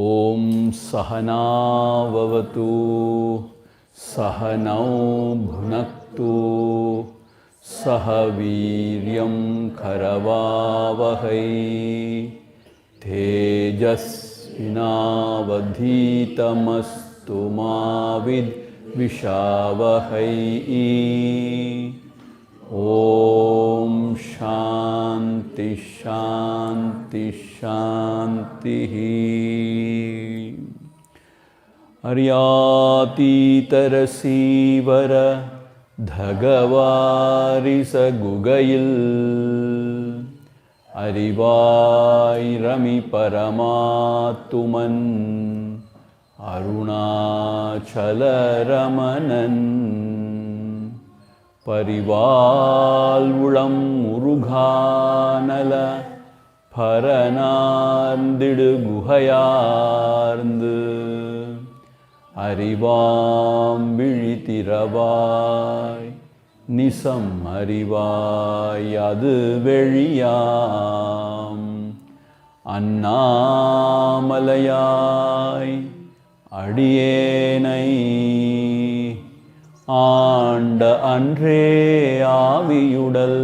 Om Sahana Vavatu Sahanau Bhunaktu Sahaviryam Karavavahai Tejasvinavadhitamastu Mavid Vishavahai. Om Shanti Shanti Shanti. Aryatītarasīvara Dhagavarisa Gugayil Arivairami Paramatuman Arunachala Ramanan Parivalvulam Muruganala Paranarndidu Guhayarndu Arivam Vizhitiravai Nisam Arivai Adu Veliyam Annamalayai Adiyenai ஆண்ட அன்றே ஆவியுடல்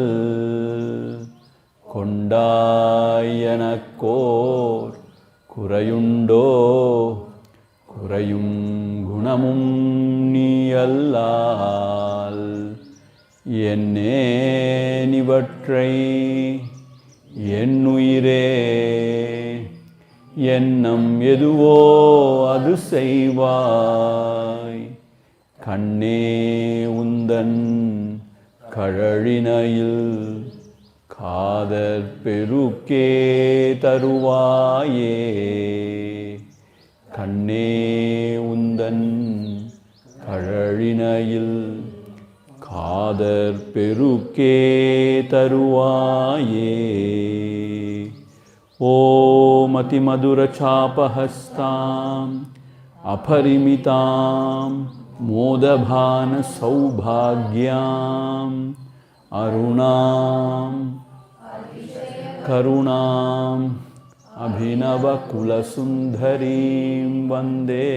கொண்டாயனக்கோர் குறையுண்டோ குறையும் குணமும் நீயல்லால் என்னேனிவற்றை என்னுயிரே எண்ணம் எதுவோ அது செய்வாய் கண்ணே உந்தன் கழலினையில் காதற் பெருக்கே தருவாயே கண்ணே உந்தன் கழலினையில் காதற் பெருக்கே தருவாயே. ஓம் அதிமதுர சாபஹஸ்தாம் அபரிமிதாம் மோதபான சௌபாக்யாம் அருணாம் கருணாம் அபிநவ குலசுந்தரீம் வந்தே.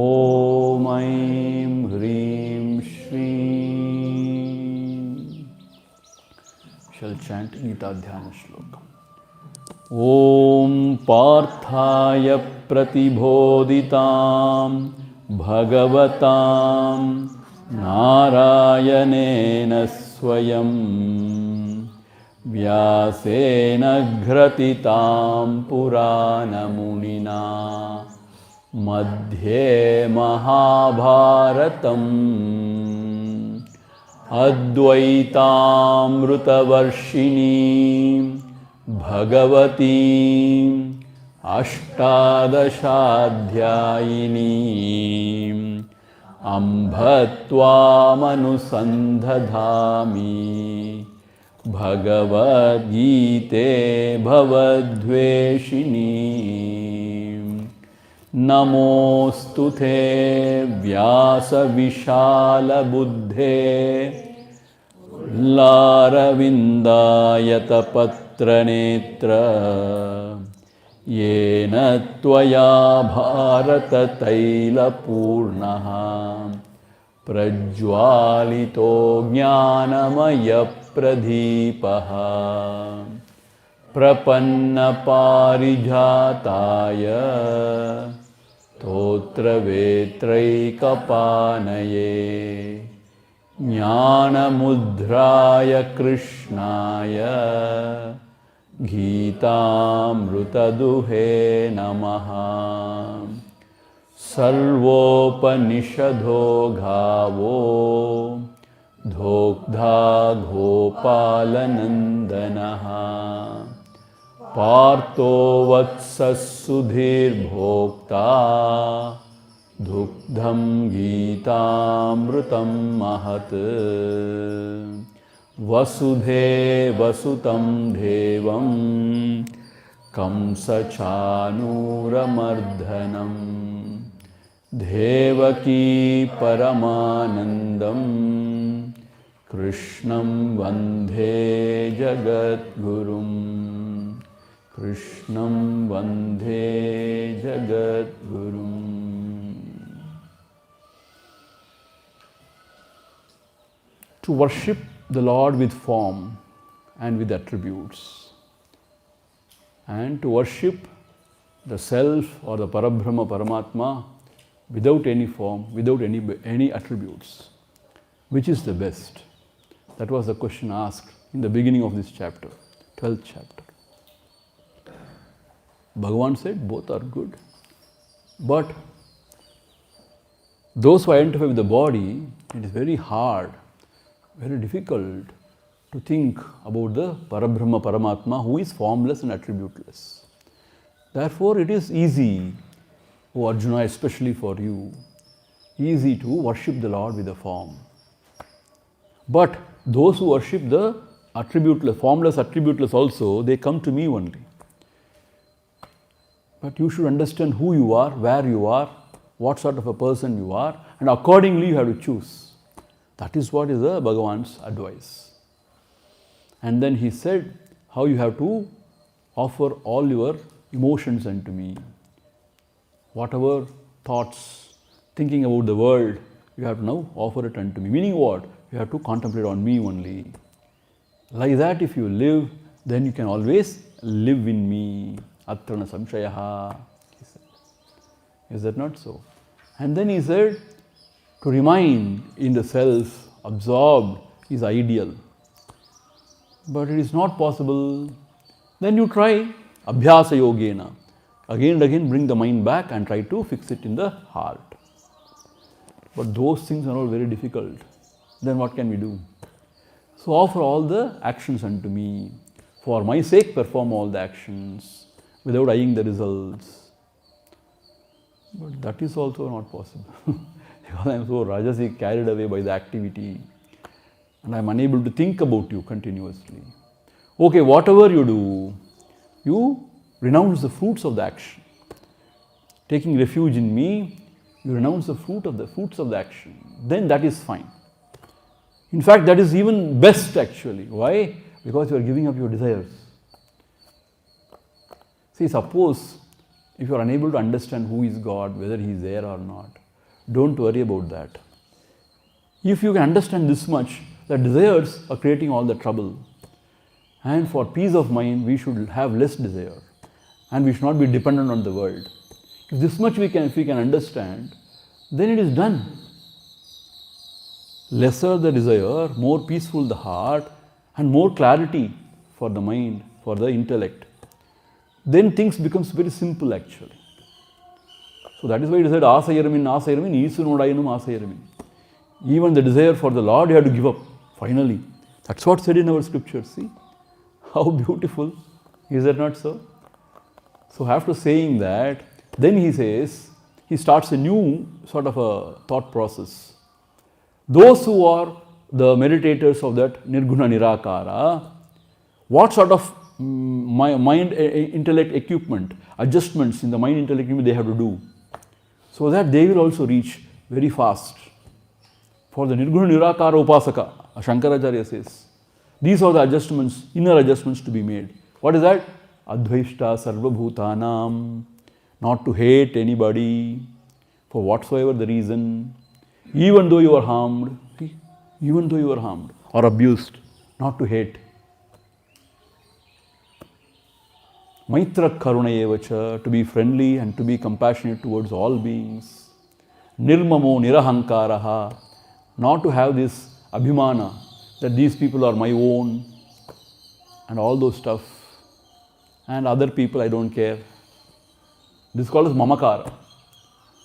ஓம் ஐம் ஹ்ரீம் ஸ்ரீம். Shall chant Gita Dhyana Shlokam. Om Parthaya Pratibodhitam Bhagavatam Narayanena Swayam Vyasena Gratitam Purana Munina Madhye Mahabharatam Advaitaamrutavarshini Bhagavati Ashtadashadhyayini Ambhatvamanusandhadhami Bhagavad Gita Bhavadveshini. Namostute Vyasa Vishala Buddhe Laravindayata Patranetra Yena Tvaya Bharata Taila Purnaha Prajwalito Jnanamaya Pradhipaha Prapanna Parijataya Totra Vetraikapanaye Jnana Mudraya Krishnaya Gitamrutaduhe Namaha. Sarvopanishadho Ghavo Dhokdha Gopalanandanaha Partho Vatsasudhir Bhokta Dukdham Gitamrutam Mahat Vasudhe Vasutam Devam Kamsa Chanuramardanam Devaki Paramanandam Krishnam Vandhe Jagadgurum. Krishnam Vandhe Jagadgurum. To worship the Lord with form and with attributes, and to worship the Self or the Parabrahma Paramatma without any form, without any attributes. Which is the best? That was the question asked in the beginning of this chapter, 12th chapter. Bhagavan said both are good. But those who identify with the body, it is very hard, very difficult to think about the Parabrahma Paramatma who is formless and attributeless. Therefore, it is easy, O Arjuna, especially for you, easy to worship the Lord with a form. But those who worship the attributeless, formless, attributeless also, they come to me only. But you should understand who you are, where you are, what sort of a person you are, and accordingly you have to choose. That is what is the Bhagavan's advice. And then he said how you have to offer all your emotions unto me. Whatever thoughts, thinking about the world, you have to now offer it unto me. Meaning what? You have to contemplate on me only. Like that, if you live, then you can always live in me. Atra na samshayaha, he said. Is that not so? And then he said, to remain in the self, absorbed, is ideal. But it is not possible. Then you try abhyasa yogena. Again and again bring the mind back and try to fix it in the heart. But those things are all very difficult. Then what can we do? So offer all the actions unto me. For my sake perform all the actions without eyeing the results. But that is also not possible. Because I am so rajasic, carried away by the activity. And I am unable to think about you continuously. Okay, whatever you do, you renounce the fruits of the action. Taking refuge in me, you renounce the fruits of the action. Then that is fine. In fact, that is even best actually. Why? Because you are giving up your desires. See, suppose if you are unable to understand who is God, whether He is there or not, don't worry about that. If you can understand this much, the desires are creating all the trouble. And for peace of mind, we should have less desire. And we should not be dependent on the world. If this much if we can understand, then it is done. Lesser the desire, more peaceful the heart, and more clarity for the mind, for the intellect. Then things becomes very simple actually. So that is why it said, Asayaramin, Isunodayanum Asayaramin. Even the desire for the Lord you have to give up, finally. That's what said in our scriptures, see? How beautiful. Is that not so? So after saying that, then he says, he starts a new sort of a thought process. Those who are the meditators of that Nirguna Nirakara, what sort of mind, intellect equipment, adjustments in the mind intellect equipment they have to do, so that they will also reach very fast. For the Nirguna Nirakara Upasaka, Shankaracharya says, these are the adjustments, inner adjustments to be made. What is that? Advaishta sarva bhutanam, not to hate anybody for whatsoever the reason, even though you are harmed, even though you are harmed or abused, not to hate. Maitra karuna evacha, to be friendly and to be compassionate towards all beings. Nirmamo nirahankaraha, not to have this abhimana, that these people are my own and all those stuff. And other people I don't care. This is called as mamakara.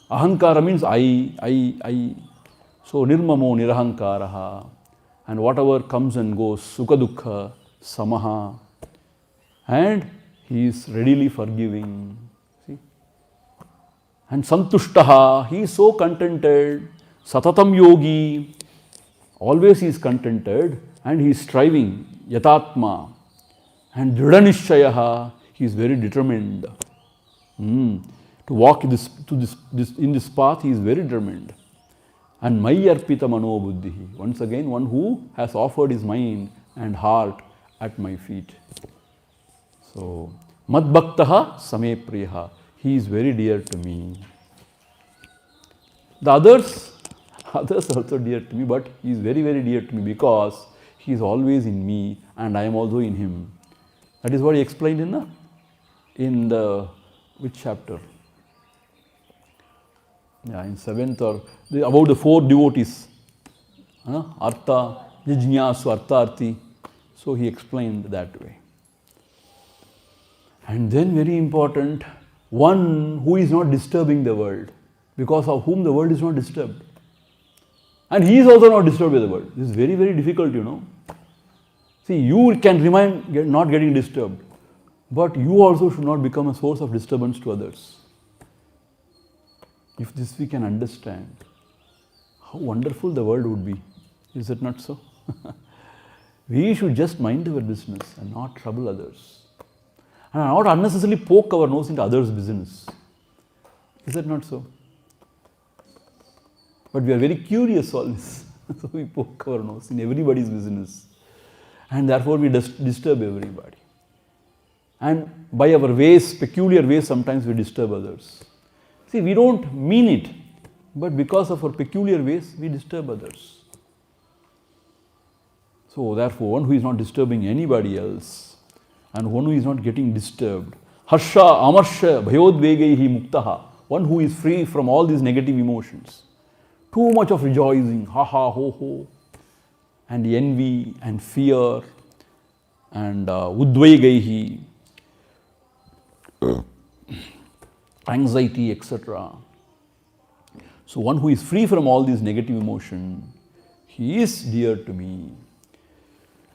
Ahankara means I. So nirmamo nirahankaraha. And whatever comes and goes, sukha dukkha, samaha. And he is readily forgiving. See? And santushtaha, he is so contented. Satatam yogi, always he is contented and he is striving. Yatatma. And dridhanishchayaha, he is very determined. To walk in this path, he is very determined. And mayyarpita mano buddhihi, once again one who has offered his mind and heart at my feet. So Mad bhaktaha same priyaha. He is very dear to me. The others are also dear to me, but he is very, very dear to me because he is always in me and I am also in him. That is what he explained in the which chapter? Yeah, in 7th or about the 4 devotees. Artha, Jijñāsu, Artharthi. So he explained that way. And then very important, one who is not disturbing the world, because of whom the world is not disturbed. And he is also not disturbed by the world. This is very, very difficult, See, you can remain not getting disturbed, but you also should not become a source of disturbance to others. If this we can understand, how wonderful the world would be. Is it not so? We should just mind our business and not trouble others. And not unnecessarily poke our nose into others' business. Is that not so? But we are very curious always. So we poke our nose in everybody's business. And therefore we disturb everybody. And by our ways, peculiar ways, sometimes we disturb others. See, we don't mean it, but because of our peculiar ways, we disturb others. So therefore, one who is not disturbing anybody else, and one who is not getting disturbed, harsha, amarsha, bhayodvegaihi muktaha, one who is free from all these negative emotions. Too much of rejoicing, ha ha, ho ho, and envy and fear and udvegaihi, anxiety, etc. So one who is free from all these negative emotions, he is dear to me.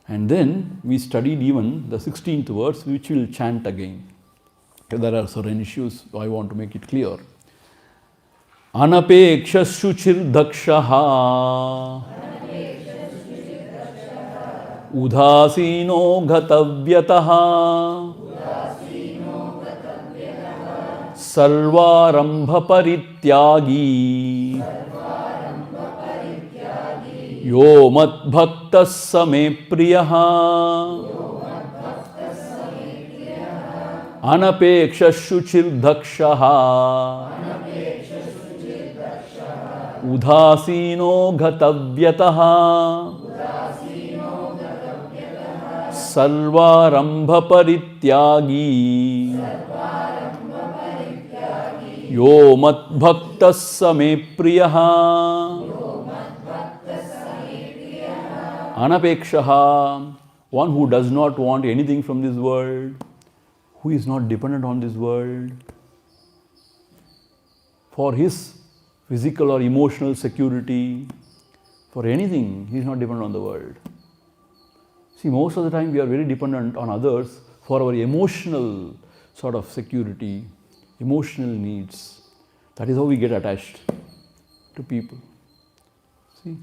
And then we studied even the 16th verse, which we will chant again. There are certain issues, so I want to make it clear. Anapekshashuchir dakshaha udhasino gatavyataha sarvarambha parityagi yo mat bhaktas same priyaha anapekshashuchir dakshaha udhasino gatavyataha sarvarambha parityagi yo mat bhaktas same priyaha anapekshaha, one who does not want anything from this world, who is not dependent on this world for his physical or emotional security, for anything, he is not dependent on the world. See, most of the time we are very dependent on others for our emotional sort of security, emotional needs. That is how we get attached to people. See,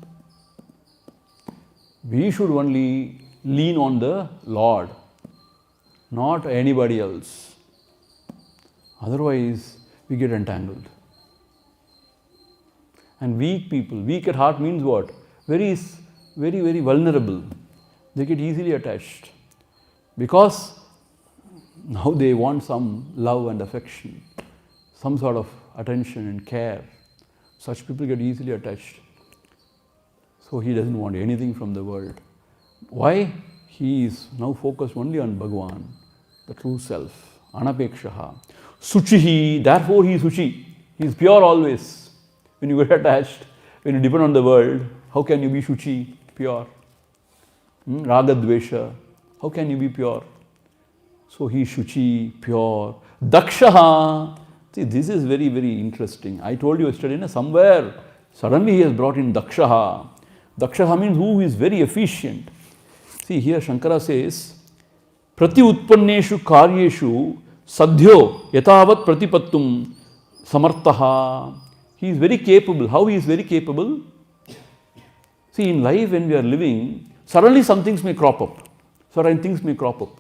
we should only lean on the Lord, not anybody else. Otherwise, we get entangled. And weak people, weak at heart means what? Very, very vulnerable. They get easily attached. Because now they want some love and affection, some sort of attention and care. Such people get easily attached. So he doesn't want anything from the world. Why? He is now focused only on Bhagavan, the true self. Anapekshaha. Suchihi, therefore he is Suchi. He is pure always. When you get attached, when you depend on the world, how can you be Shuchi, pure? Ragadvesha, how can you be pure? So he is Shuchi, pure. Dakshaha, see, this is very, very interesting. I told you yesterday, somewhere, suddenly he has brought in Dakshaha. Dakshaha means who is very efficient. See, here Shankara says, Prati utpanneshu karyeshu sadhyo yatavat pratipattum samartaha. He is very capable. How he is very capable? See, in life when we are living, suddenly some things may crop up. Certain things may crop up.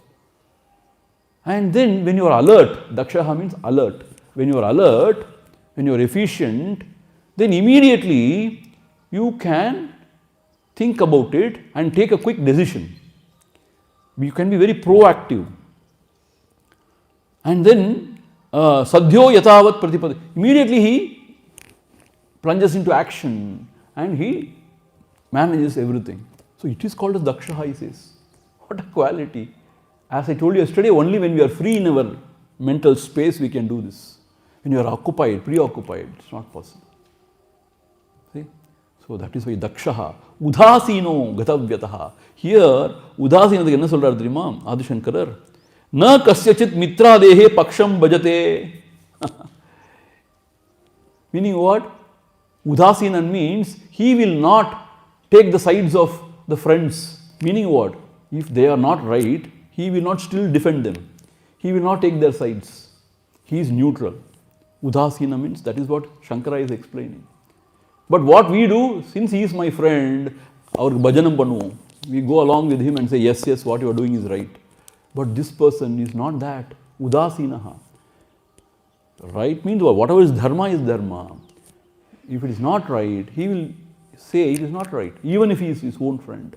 And then when you are alert, Dakshaha means alert. When you are alert, when you are efficient, then immediately you can think about it and take a quick decision. You can be very proactive. And then, sadhyo yatavat pratipad. Immediately he plunges into action and he manages everything. So it is called as dakshaha, he says. What a quality. As I told you yesterday, only when we are free in our mental space we can do this. When you are occupied, preoccupied, it's not possible. See? So that is why dakshaha. Udhasino gatavyataha. Here, udhasinadhukku enna solrar theriyuma Adi Shankarar? Na kasyachit mitra dehe paksham bhajate. Meaning what? Udhasinan means he will not take the sides of the friends. Meaning what? If they are not right, he will not still defend them. He will not take their sides. He is neutral. Udhasina means that is what Shankara is explaining. But what we do, since he is my friend, our bhajanam pannuvom, we go along with him and say, yes, yes, what you are doing is right. But this person is not that. Udasinaha. Right means whatever is dharma. If it is not right, he will say it is not right, even if he is his own friend.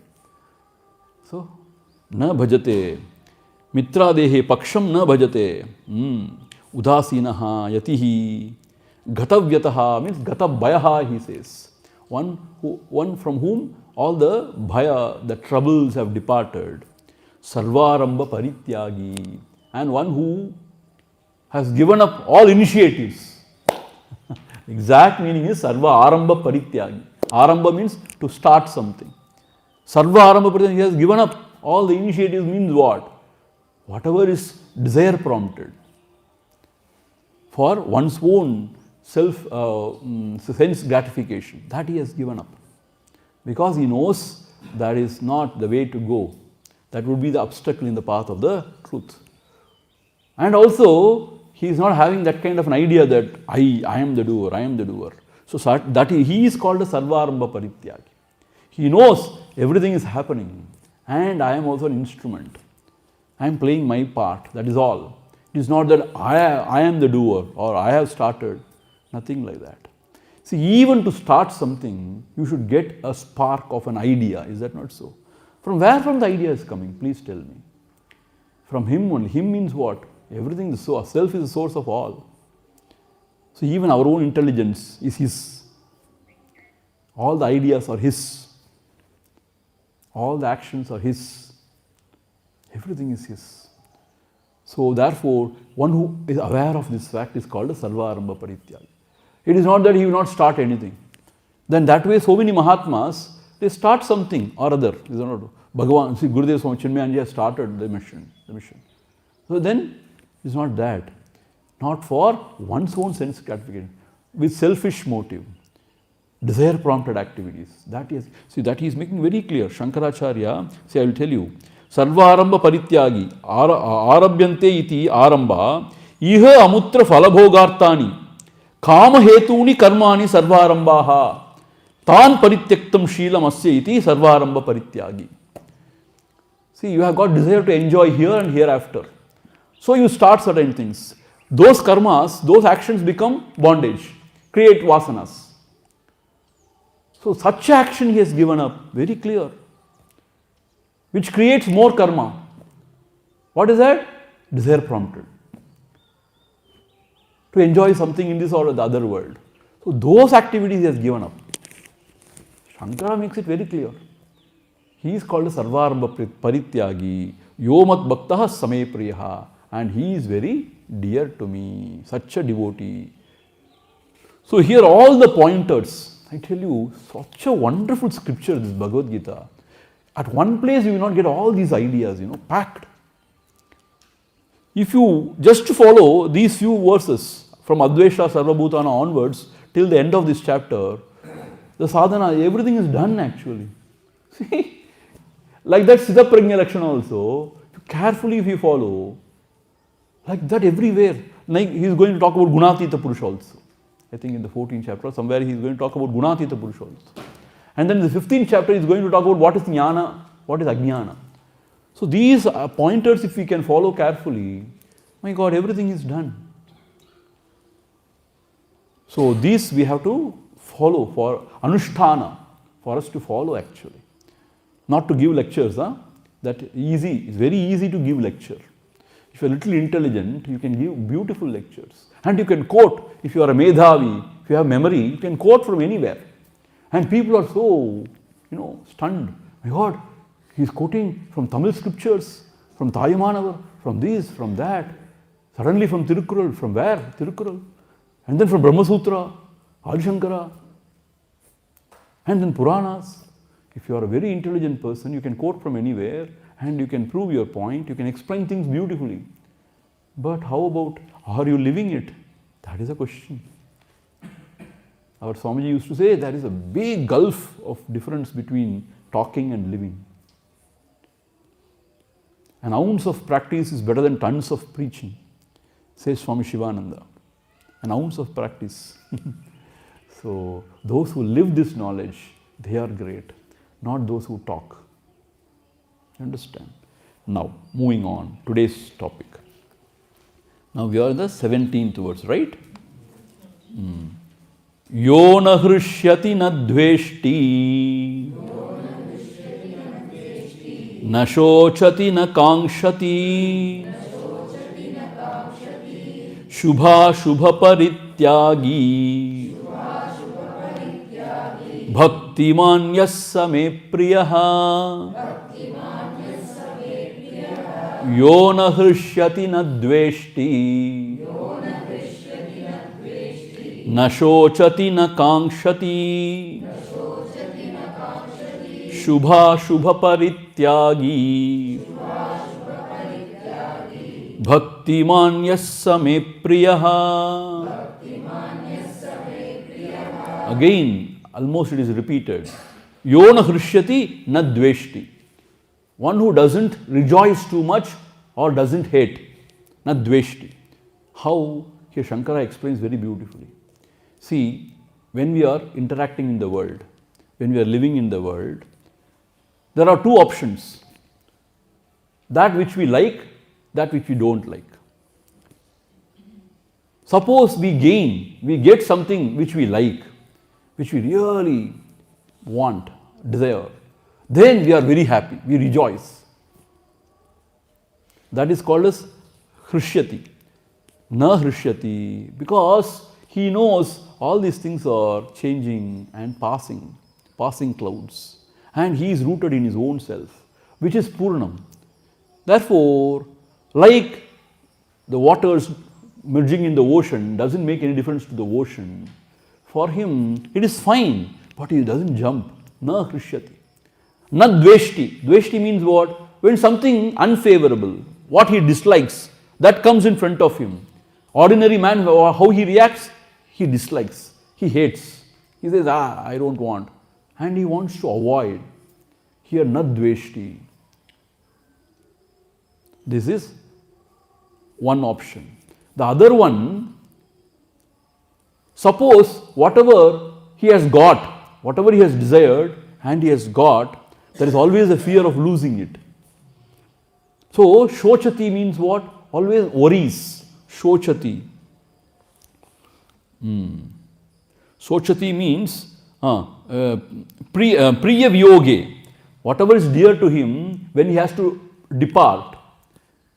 So, na bhajate. Mitra dehe paksham na bhajate. Udasinaha yatihi. Gatavyataha means gatabhayaha, he says. One from whom all the bhaya, the troubles have departed. Sarvaramba parityagi. And one who has given up all initiatives. Exact meaning is sarva aramba parityagi. Aramba means to start something. Sarva aramba parityagi, he has given up all the initiatives means what? Whatever is desire prompted. For one's own sense gratification, that he has given up. Because he knows that is not the way to go. That would be the obstacle in the path of the truth. And also, he is not having that kind of an idea that I am the doer, I am the doer. So that he is called a sarvaramba parityagi. He knows everything is happening and I am also an instrument. I am playing my part, that is all. It is not that I am the doer or I have started, nothing like that. See, even to start something, you should get a spark of an idea, is that not so? From where the idea is coming, please tell me. From him only. Him means what? Everything is so, self is the source of all. So even our own intelligence is his. All the ideas are his. All the actions are his. Everything is his. So therefore, one who is aware of this fact is called a sarvaramba parityagi. It is not that he will not start anything. Then that way so many Mahatmas, they start something or other. Bhagavan, see, Gurudev Swami Chinmayananda has started the mission. So then, it's not that. Not for one's own sense gratification, with selfish motive, desire prompted activities. That he is making very clear. Shankaracharya, see, I will tell you. Sarvaramba parityagi, arabhyante iti aramba, iha amutra falabhogartani, kama hetuni karmani sarvarambaha, tan parityaktam sheelam asya iti sarvaramba parityagi. See, you have got desire to enjoy here and hereafter. So you start certain things. Those karmas, those actions become bondage, create vasanas. So such action he has given up, very clear, which creates more karma. What is that? Desire prompted. To enjoy something in this or the other world. So those activities he has given up. Shankara makes it very clear. He is called a sarvaramba parityagi, yomat bhaktaha same priyaha, and he is very dear to me, such a devotee. So here all the pointers, I tell you, such a wonderful scripture, this Bhagavad Gita. At one place you will not get all these ideas, packed. If you just follow these few verses from Advesha Sarvabhutana onwards till the end of this chapter, the sadhana, everything is done actually. See, like that Siddha Prajna Lakshana also, carefully if you follow, like that everywhere. Like he is going to talk about Gunatita Purusha also. I think in the 14th chapter, somewhere he is going to talk about Gunatita Purusha also. And then in the 15th chapter, he is going to talk about what is jnana, what is ajnana. So these pointers, if we can follow carefully, my God, everything is done. So these we have to follow for anusthana, for us to follow actually. Not to give lectures, that easy, it's very easy to give lecture. If you are a little intelligent, you can give beautiful lectures. And you can quote, if you are a Medhavi, if you have memory, you can quote from anywhere. And people are so, stunned. My God, he is quoting from Tamil scriptures, from Tayamanavar, from this, from that. Suddenly from Tirukkural, from where? Tirukkural. And then from Brahma Sutra, Adi Shankara. And then Puranas. If you are a very intelligent person, you can quote from anywhere and you can prove your point, you can explain things beautifully. But how about, are you living it? That is a question. Our Swamiji used to say there is a big gulf of difference between talking and living. An ounce of practice is better than tons of preaching, says Swami Shivananda. An ounce of practice. So those who live this knowledge, they are great, not those who talk. Understand? Now, moving on, today's topic. Now we are in the 17th verse, right? Yo na hrishyati na dveshti, na shochati na kankshati, shubha shubha parityagi, bhaktiman yassa me priyaha. Yo na hrishyati na dveshti, na shochati na kankshati, shubha shubha parityagi, bhaktiman yassa me priyaha. Again, almost it is repeated. Yo na hrishyati na dveshti. One who doesn't rejoice too much or doesn't hate, not dveshti. How? Here Shankara explains very beautifully. See, when we are interacting in the world, when we are living in the world, there are two options. That which we like, that which we don't like. Suppose we get something which we like, which we really want, desire. Then we are very happy, we rejoice. That is called as hrishyati. Na hrishyati, because he knows all these things are changing and passing clouds. And he is rooted in his own self, which is Purnam. Therefore, like the waters merging in the ocean doesn't make any difference to the ocean. For him, it is fine, but he doesn't jump. Na hrishyati. Na dveshti. Dveshti means what? When something unfavorable, what he dislikes, that comes in front of him. Ordinary man, how he reacts? He dislikes, he hates. He says, I don't want. And he wants to avoid. Here, na dveshti. This is one option. The other one, suppose whatever he has got, whatever he has desired and he has got, there is always a fear of losing it. So, shochati means what? Always worries. Shochati. Shochati means priya vyoge. Whatever is dear to him, when he has to depart,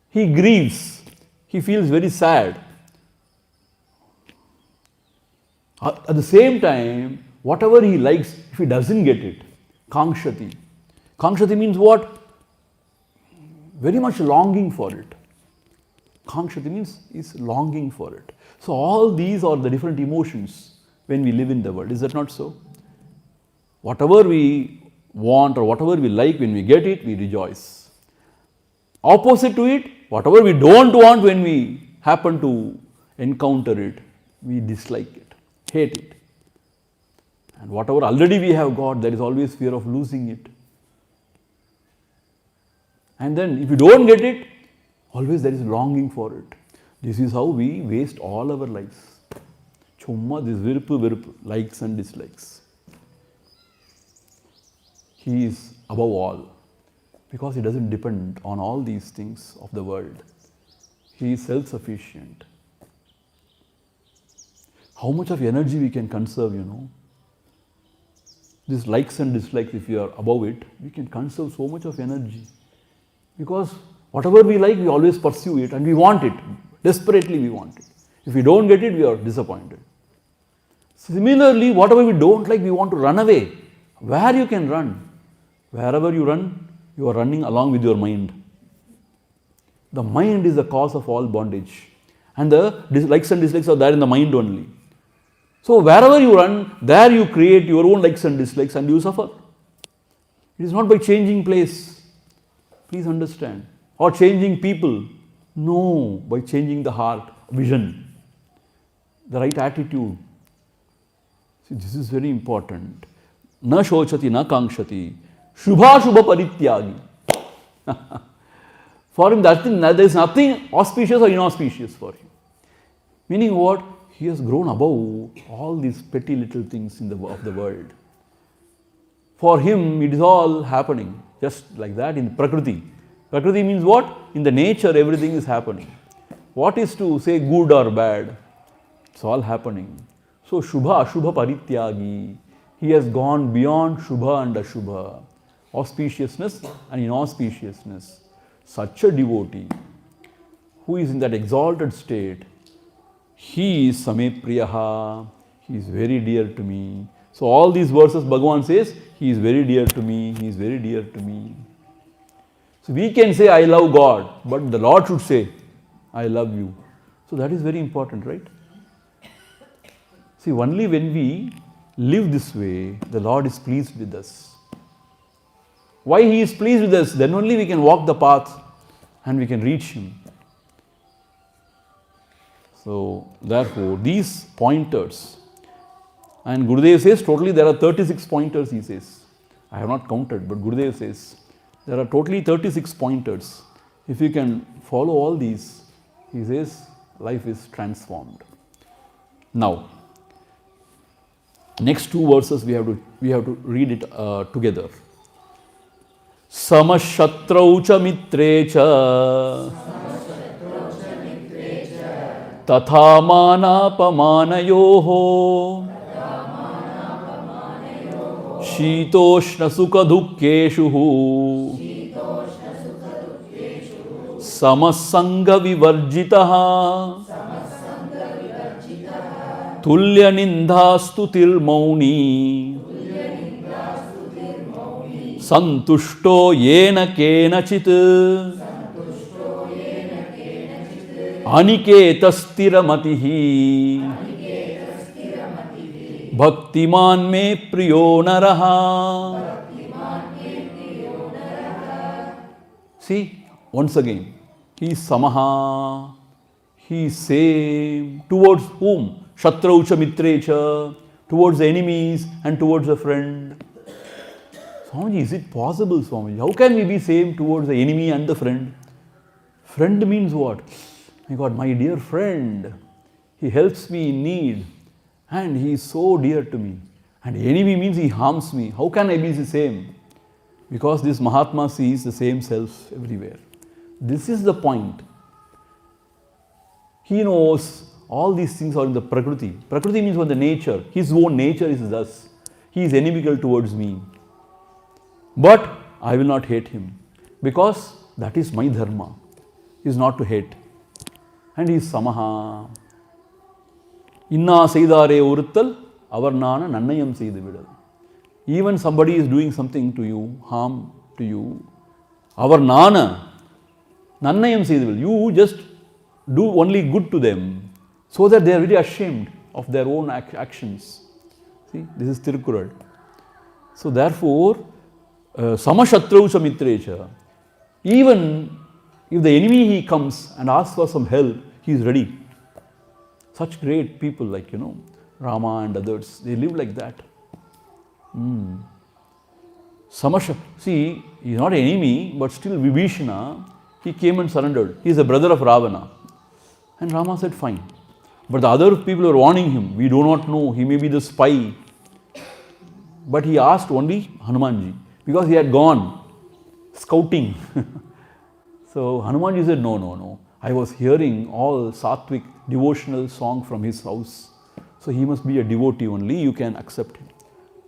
he grieves. He feels very sad. At the same time, whatever he likes, if he doesn't get it, kankshati. Kankshati means what? Very much longing for it. Kankshati means is longing for it. So all these are the different emotions when we live in the world. Is that not so? Whatever we want or whatever we like, when we get it, we rejoice. Opposite to it, whatever we don't want, when we happen to encounter it, we dislike it, hate it. And whatever already we have got, there is always fear of losing it. And then if you don't get it, always there is longing for it. This is how we waste all our lives. Chumma, this virpu, likes and dislikes. He is above all, because he doesn't depend on all these things of the world. He is self-sufficient. How much of energy we can conserve, These likes and dislikes, if you are above it, we can conserve so much of energy. Because Whatever we like, we always pursue it and we want it. Desperately we want it. If we don't get it, we are disappointed. Similarly, whatever we don't like, we want to run away. Where you can run? Wherever you run, you are running along with your mind. The mind is the cause of all bondage. And the likes and dislikes are there in the mind only. So wherever you run, there you create your own likes and dislikes and you suffer. It is not by changing place. Please understand. Or changing people. No, by changing the heart, vision, the right attitude. See, this is very important. Na shochati, na kankshati. Shubha shubha parityagi. For him, there is nothing auspicious or inauspicious for him. Meaning what? He has grown above all these petty little things of the world. For him, it is all happening just like that in Prakriti. Prakriti means what? In the nature, everything is happening. What is to say good or bad? It's all happening. So, Shubha, Ashubha Parityagi. He has gone beyond Shubha and Ashubha, auspiciousness and inauspiciousness. Such a devotee who is in that exalted state, he is Same Priyaha, he is very dear to me. So all these verses Bhagavan says, he is very dear to me, he is very dear to me. So we can say, I love God, but the Lord should say, I love you. So that is very important, right? See, only when we live this way, the Lord is pleased with us. Why He is pleased with us? Then only we can walk the path and we can reach Him. So, therefore, these pointers, and Gurudev says totally there are 36 pointers, he says. I have not counted, but Gurudev says there are totally 36 pointers. If you can follow all these, he says, life is transformed. Now, next two verses we have to read it together. Samashatrau cha mitre cha tatha manapamanayoho shitoshna sukha dukkeshu samasanga vivarjitaha tulya nindhastu tirmauni santushto yena kenachit aniketastiramatihi bhaktiman me priyo naraha. See, once again, he is samaha, he is same. Towards whom? Shatraucha mitrecha, towards the enemies and towards the friend. Swamiji, is it possible, Swamiji? How can we be same towards the enemy and the friend? Friend means what? My God, my dear friend, he helps me in need and he is so dear to me. And enemy means he harms me. How can I be the same? Because this Mahatma sees the same self everywhere. This is the point. He knows all these things are in the Prakriti. Prakriti means what? The nature. His own nature is thus. He is inimical towards me. But I will not hate him because that is my dharma, is not to hate. And he is samaha. Inna seidare uruttal avarnana nannayam seidu vidal. Even somebody is doing something to you, harm to you, avarnana nannayam seidu vidal. You just do only good to them so that they are very ashamed of their own actions. See, this is Tirukural. So therefore, samashatrau cha mitrecha. Even if the enemy he comes and asks for some help, he is ready. Such great people like, Rama and others, they live like that. See, he is not an enemy, but still Vibhishana, he came and surrendered. He is the brother of Ravana. And Rama said, fine. But the other people are warning him, we do not know, he may be the spy. But he asked only Hanumanji, because he had gone scouting. So Hanumanji said, no. I was hearing all sattvic devotional song from his house. So he must be a devotee only, you can accept him.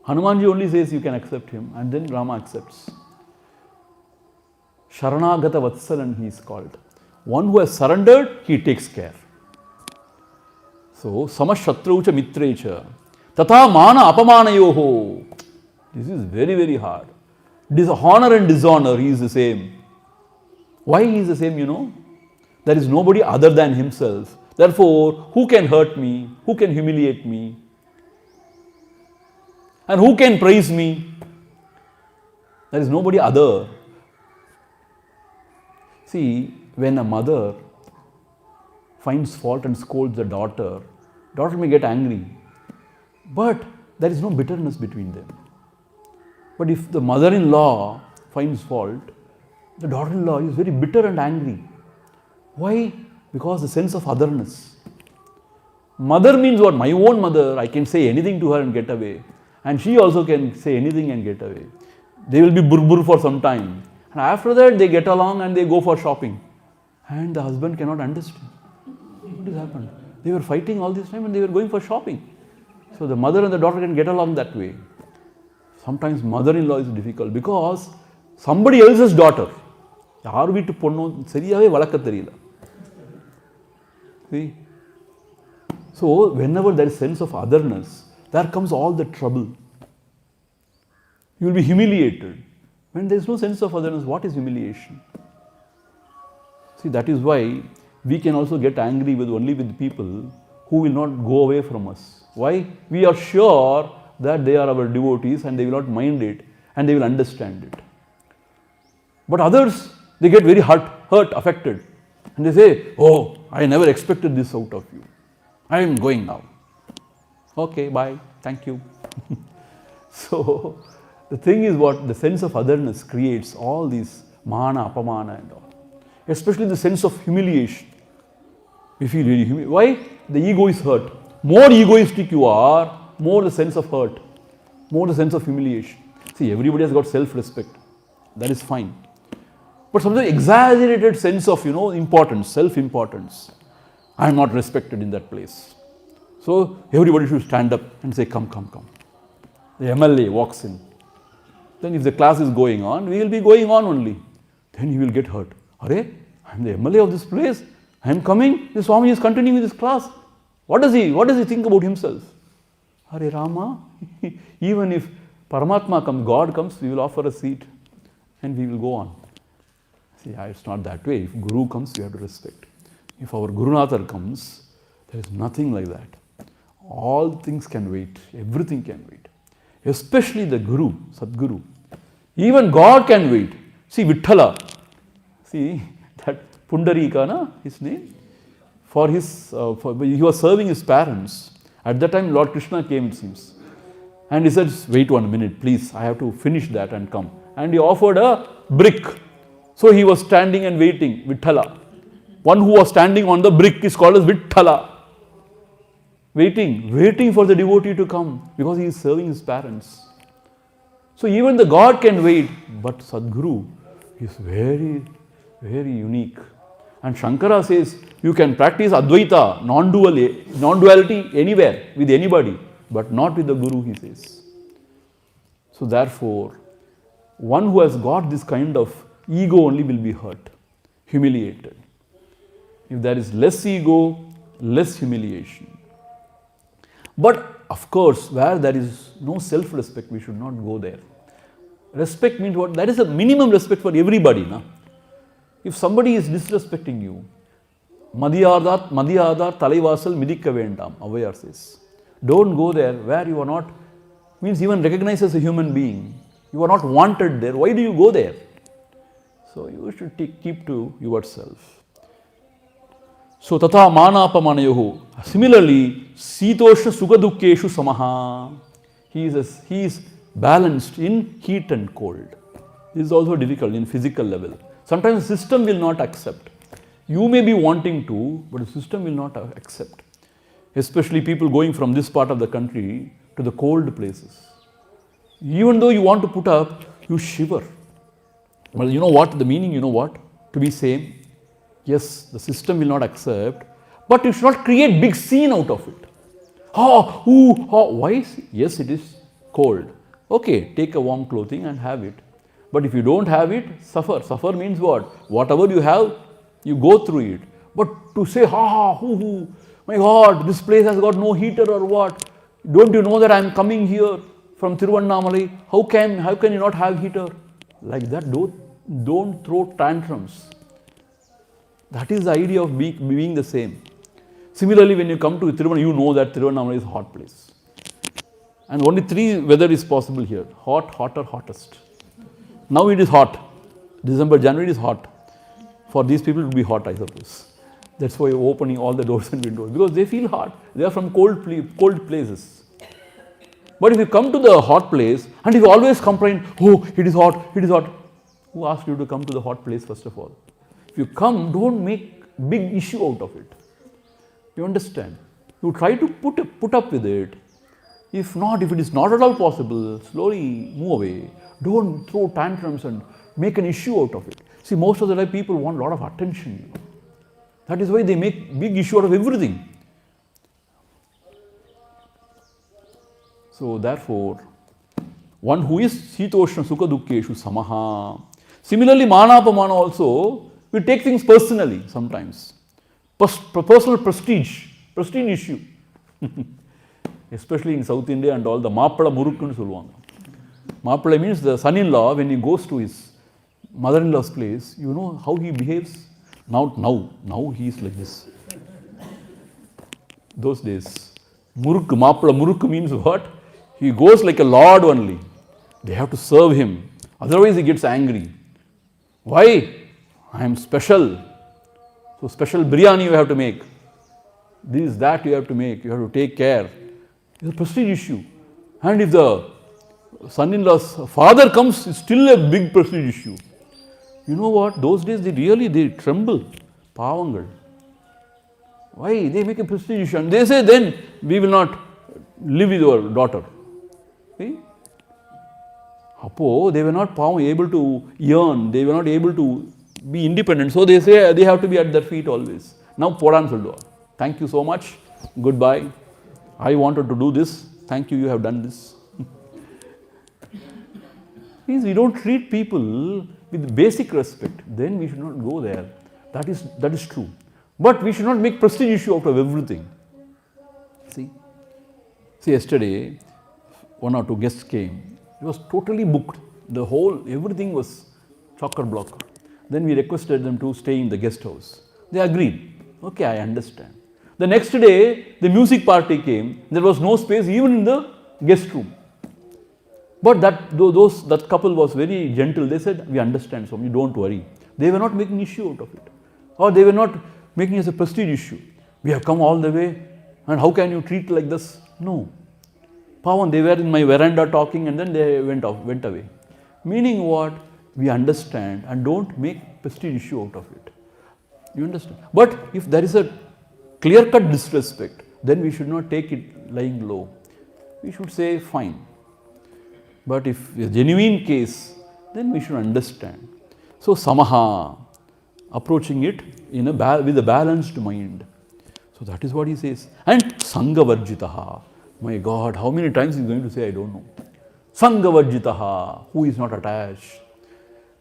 Hanumanji only says you can accept him and then Rama accepts. Sharanagata Vatsalan he is called. One who has surrendered, he takes care. So, Samashatraucha Mitrecha. Tata Mana Apamanayoho. This is very, very hard. Honor and dishonor, he is the same. Why he is the same, you know? There is nobody other than himself. Therefore, who can hurt me? Who can humiliate me? And who can praise me? There is nobody other. See, when a mother finds fault and scolds the daughter, daughter may get angry. But there is no bitterness between them. But if the mother-in-law finds fault, the daughter-in-law is very bitter and angry. Why? Because the sense of otherness. Mother means what? My own mother, I can say anything to her and get away. And she also can say anything and get away. They will be burbur for some time. And after that, they get along and they go for shopping. And the husband cannot understand. What has happened? They were fighting all this time and they were going for shopping. So the mother and the daughter can get along that way. Sometimes mother-in-law is difficult because somebody else's daughter. யார் வீட்டு பொண்ணும் சரியாவே வளர்க்க தெரியல. See? So whenever there is sense of otherness, there comes all the trouble. You will be humiliated. When there is no sense of otherness, what is humiliation? See, that is why we can also get angry only with people who will not go away from us. Why? We are sure that they are our devotees and they will not mind it and they will understand it. But others, they get very hurt, affected. And they say, oh, I never expected this out of you. I am going now. Okay, bye, thank you. So, the thing is what? The sense of otherness creates all these mana, apamana and all. Especially the sense of humiliation. We feel really humiliated. Why? The ego is hurt. More egoistic you are, more the sense of hurt, more the sense of humiliation. See, everybody has got self-respect. That is fine. But sometimes exaggerated sense of, importance, self-importance. I am not respected in that place. So, everybody should stand up and say, come, come, come. The MLA walks in. Then if the class is going on, we will be going on only. Then he will get hurt. Are, I am the MLA of this place. I am coming. The Swami is continuing with his class. What does he think about himself? Hare Rama, even if Paramatma comes, God comes, we will offer a seat and we will go on. See, it's not that way. If Guru comes, we have to respect. If our Gurunatha comes, there is nothing like that. All things can wait. Everything can wait. Especially the Guru, Sadguru. Even God can wait. See, Vithala. See, that Pundarika, his name. He was serving his parents. At that time, Lord Krishna came, it seems. And he said, wait 1 minute, please. I have to finish that and come. And he offered a brick. So he was standing and waiting, Vithala. One who was standing on the brick is called as Vithala. Waiting for the devotee to come because he is serving his parents. So even the God can wait, but Sadguru is very, very unique. And Shankara says, you can practice Advaita, non-duality anywhere, with anybody, but not with the Guru, he says. So therefore, one who has got this kind of ego only will be hurt, humiliated. If there is less ego, less humiliation. But of course, where there is no self-respect, we should not go there. Respect means what? That is a minimum respect for everybody. Na? If somebody is disrespecting you, Madhyadar Talaivasal Midikka Vendam, Avayar says. Don't go there where you are not, means even recognized as a human being. You are not wanted there. Why do you go there? So you should keep to yourself. So tata manapamanayohu. Similarly, sitosha sugadukeshu samaha. He is balanced in heat and cold. This is also difficult in physical level. Sometimes the system will not accept. You may be wanting to, but the system will not accept. Especially people going from this part of the country to the cold places. Even though you want to put up, you shiver. Well, you know what? The meaning, you know what? To be same. Yes, the system will not accept, but you should not create big scene out of it. Why? Yes, it is cold. Okay, take a warm clothing and have it. But if you don't have it, suffer. Suffer means what? Whatever you have, you go through it. But to say, my God, this place has got no heater or what? Don't you know that I am coming here from Tiruvannamalai? How can you not have heater? Like that, don't throw tantrums. That is the idea of being the same. Similarly, when you come to Tiruvannamalai, you know that Tiruvannamalai is a hot place. And only 3 weather is possible here. Hot, hotter, hottest. Now it is hot. December, January it is hot. For these people it will be hot, I suppose. That's why you're opening all the doors and windows. Because they feel hot. They are from cold places. But if you come to the hot place and if you always complain, it is hot, it is hot. Who asked you to come to the hot place first of all? If you come, don't make big issue out of it. You understand? You try to put up with it. If it is not at all possible, slowly move away. Don't throw tantrums and make an issue out of it. See, most of the time people want a lot of attention. That is why they make big issue out of everything. So therefore, one who is Sitoshna Sukha Dukkeshu Samaha. Similarly, Manapamana also, we take things personally sometimes. Personal prestige issue. Especially in South India and all, the Mappala Murukku Solvanga. Mappala means the son-in-law, when he goes to his mother-in-law's place, you know how he behaves? Now he is like this. Those days, Mappala Murukku means what? He goes like a lord only. They have to serve him. Otherwise he gets angry. Why? I am special. So special biryani you have to make. This, that you have to make. You have to take care. It's a prestige issue. And if the son-in-law's father comes, it's still a big prestige issue. You know what? Those days they tremble. Pavangal. Why? They make a prestige issue. And they say then we will not live with your daughter. See? They were not able to earn. They were not able to be independent. So they say they have to be at their feet always. Now Podan Solduva. Thank you so much. Goodbye. I wanted to do this. Thank you, you have done this. Means we don't treat people with basic respect. Then we should not go there. That is true. But we should not make prestige issue out of everything. See, yesterday, 1 or 2 guests came. It was totally booked. Everything was chocker-blocker. Then we requested them to stay in the guest house. They agreed. Okay, I understand. The next day, the music party came. There was no space even in the guest room. But that couple was very gentle. They said, we understand, Swami, don't worry. They were not making issue out of it. Or they were not making it as a prestige issue. We have come all the way and how can you treat like this? No. Pavan, they were in my veranda talking and then they went away. Meaning what? We understand and don't make prestige issue out of it. You understand? But if there is a clear-cut disrespect, then we should not take it lying low. We should say fine. But if a genuine case, then we should understand. So samaha, approaching it with a balanced mind. So that is what he says. And sangavarjitaha. My God, how many times he is going to say, I don't know. Sangavarjitaha, who is not attached.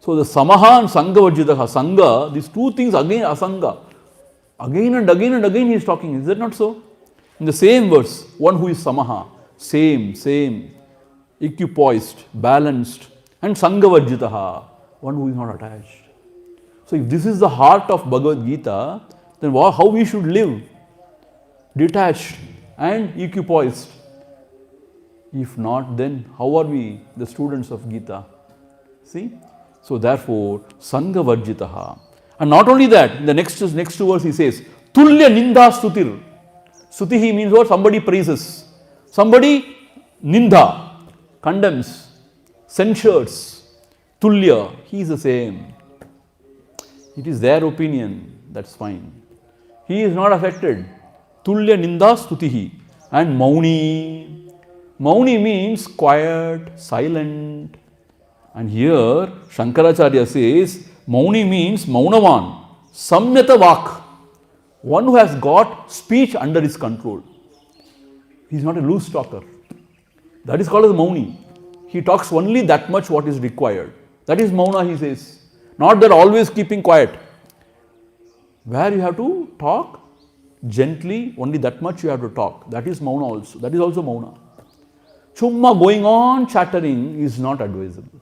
So the samaha and sangavarjitaha, sangha, these two things again asanga. Again and again he is talking. Is that not so? In the same verse, one who is samaha, same, equipoised, balanced, and sangavarjitaha, one who is not attached. So if this is the heart of Bhagavad Gita, then how we should live? Detached and equipoised. If not, then how are we the students of Gita? See? So therefore, sangavarjitaha. And not only that, in the next two verse he says, tulya ninda stutir. Stutihi means what? Somebody praises. Somebody ninda, condemns, censures. Tulya, he is the same. It is their opinion, that's fine. He is not affected. Tulya ninda stutihi. And mauni. Mauni means quiet, silent. And here Shankaracharya says, Mauni means Maunavan, Samyata Vak, one who has got speech under his control. He is not a loose talker. That is called as Mauni. He talks only that much what is required. That is mauna, he says. Not that always keeping quiet. Where you have to talk gently, only that much you have to talk. That is mauna also. That is also mauna. Chumma going on chattering is not advisable.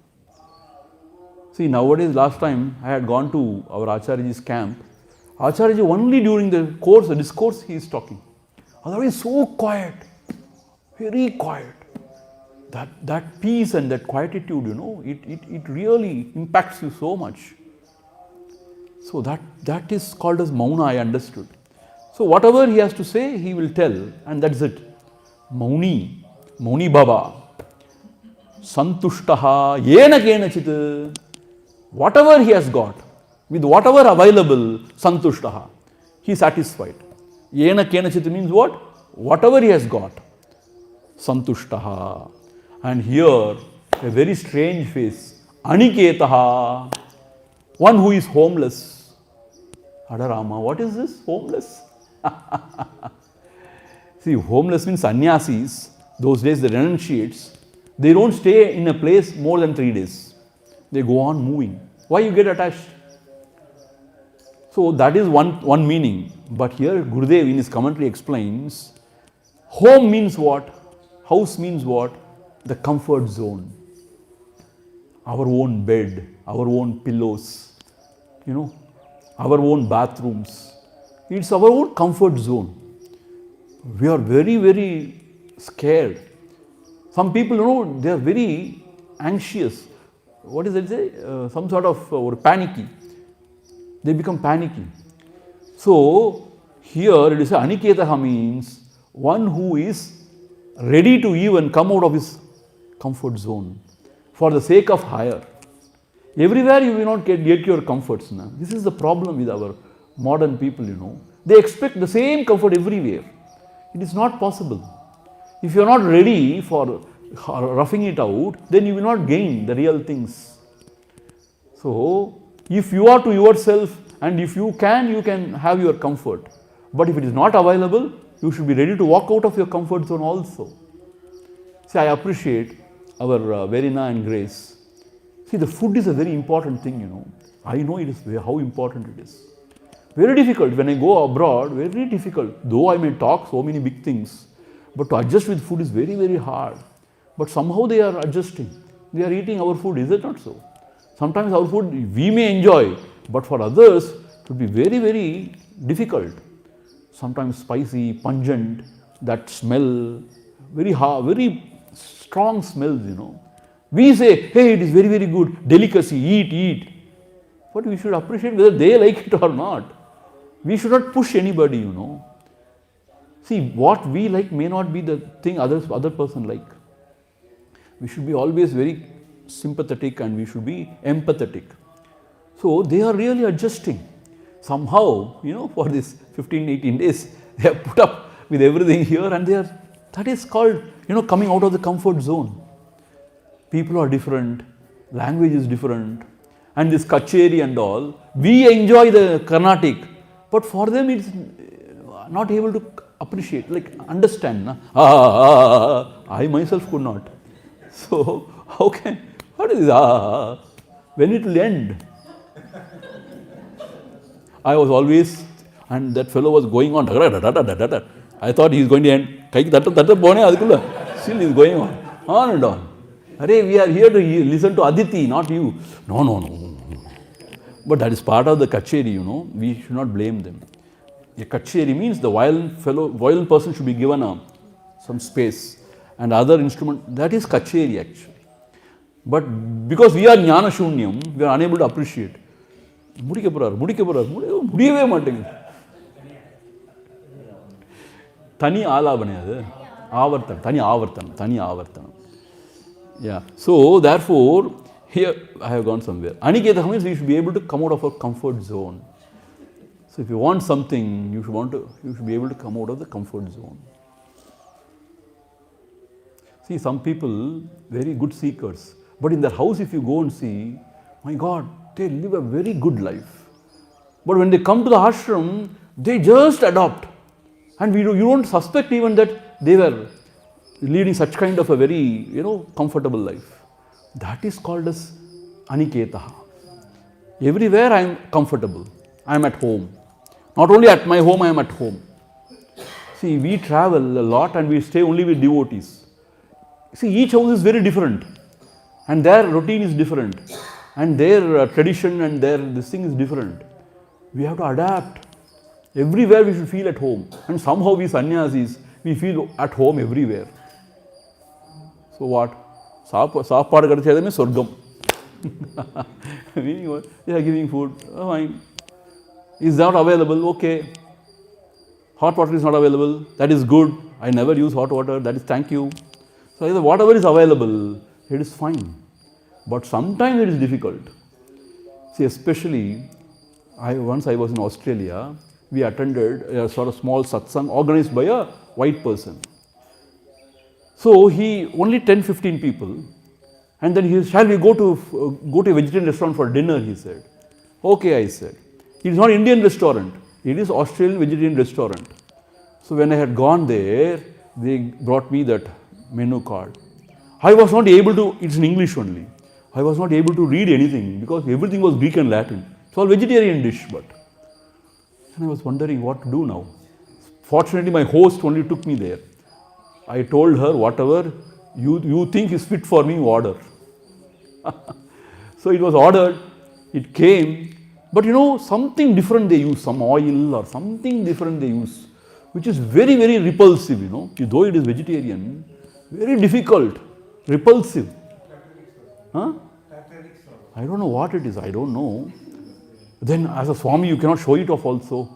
See, nowadays, last time I had gone to our Acharya's camp. Acharya only during the course, the discourse, he is talking. Otherwise, so quiet, very quiet. That peace and that quietude, it really impacts you so much. So that is called as mauna, I understood. So whatever he has to say, he will tell, and that's it. Mauni Baba, Santushtaha, Yena Kenachit, whatever he has got, with whatever available, Santushtaha, he is satisfied. Yena Kenachit means what? Whatever he has got, Santushtaha. And here, a very strange face, Aniketaha, one who is homeless. Adarama, what is this? Homeless? See, homeless means sannyasis. Those days, the renunciates, they don't stay in a place more than 3 days. They go on moving. Why you get attached? So that is one meaning. But here Gurudev in his commentary explains, home means what? House means what? The comfort zone. Our own bed, our own pillows, our own bathrooms. It's our own comfort zone. We are very, very scared. Some people, they are very anxious. What does it say? Some sort of or panicky. They become panicky. So here it is Aniketaha means one who is ready to even come out of his comfort zone for the sake of higher. Everywhere you will not get your comforts. Now. This is the problem with our modern people, They expect the same comfort everywhere. It is not possible. If you are not ready for roughing it out, then you will not gain the real things. So, if you are to yourself and if you can have your comfort. But if it is not available, you should be ready to walk out of your comfort zone also. See, I appreciate our Verena and Grace. See, the food is a very important thing, I know it is how important it is. Very difficult. When I go abroad, very difficult. Though I may talk so many big things, but to adjust with food is very, very hard. But somehow they are adjusting. They are eating our food, is it not so? Sometimes our food we may enjoy, but for others it would be very, very difficult. Sometimes spicy, pungent, that smell, very hard, very strong smells, We say, hey, it is very, very good, delicacy, eat. But we should appreciate whether they like it or not. We should not push anybody, See, what we like may not be the thing other person like. We should be always very sympathetic and we should be empathetic. So they are really adjusting. Somehow, for this 15, 18 days, they have put up with everything here and that is called, coming out of the comfort zone. People are different, language is different, and this kacheri and all, we enjoy the Carnatic, but for them it's not able to appreciate, understand. I myself could not. So, what is this? When it will end? I was always, and that fellow was going on. I thought he is going to end. Still he is going on and on. Arey, we are here to listen to Aditi, not you. No. But that is part of the kacheri, We should not blame them. A kacheri means the violin person should be given some space. And other instrument, that is kacheri actually. But because we are jnana shunyam, we are unable to appreciate. Mudike porar, mudiyave mattenge. Tani alabane adu. Tani avartanam. Yeah. So therefore, here I have gone somewhere. Aniketa means we should be able to come out of our comfort zone. So if you want something, you should be able to come out of the comfort zone. See, some people, very good seekers, but in their house if you go and see, my God, they live a very good life. But when they come to the ashram, they just adopt. And you don't suspect even that they were leading such kind of a very, comfortable life. That is called as Aniketaha. Everywhere I am comfortable. I am at home. Not only at my home, I am at home. See, we travel a lot and we stay only with devotees. See, each house is very different. And their routine is different. And their tradition and this thing is different. We have to adapt. Everywhere we should feel at home. And somehow we sannyasis, we feel at home everywhere. So what? Saapadu kadachedame swargam. Meaning what? They are giving food. Oh, fine. Is not available? Okay. Hot water is not available. That is good. I never use hot water. That is thank you. So whatever is available, it is fine. But sometimes it is difficult. See, especially, once I was in Australia, we attended a sort of small satsang organized by a white person. So he only 10-15 people, and then he said, shall we go to a vegetarian restaurant for dinner? He said. Okay, I said. It is not Indian restaurant. It is Australian vegetarian restaurant. So when I had gone there, they brought me that menu card. I was not able to. It's in English only. I was not able to read anything because everything was Greek and Latin. It's all vegetarian dish, but. And I was wondering what to do now. Fortunately, my host only took me there. I told her, whatever you think is fit for me, order. So it was ordered, it came, but something different they use, some oil or something different they use, which is very, very repulsive, Though it is vegetarian, very difficult, repulsive. Huh? I don't know what it is, I don't know. Then as a Swami, you cannot show it off also.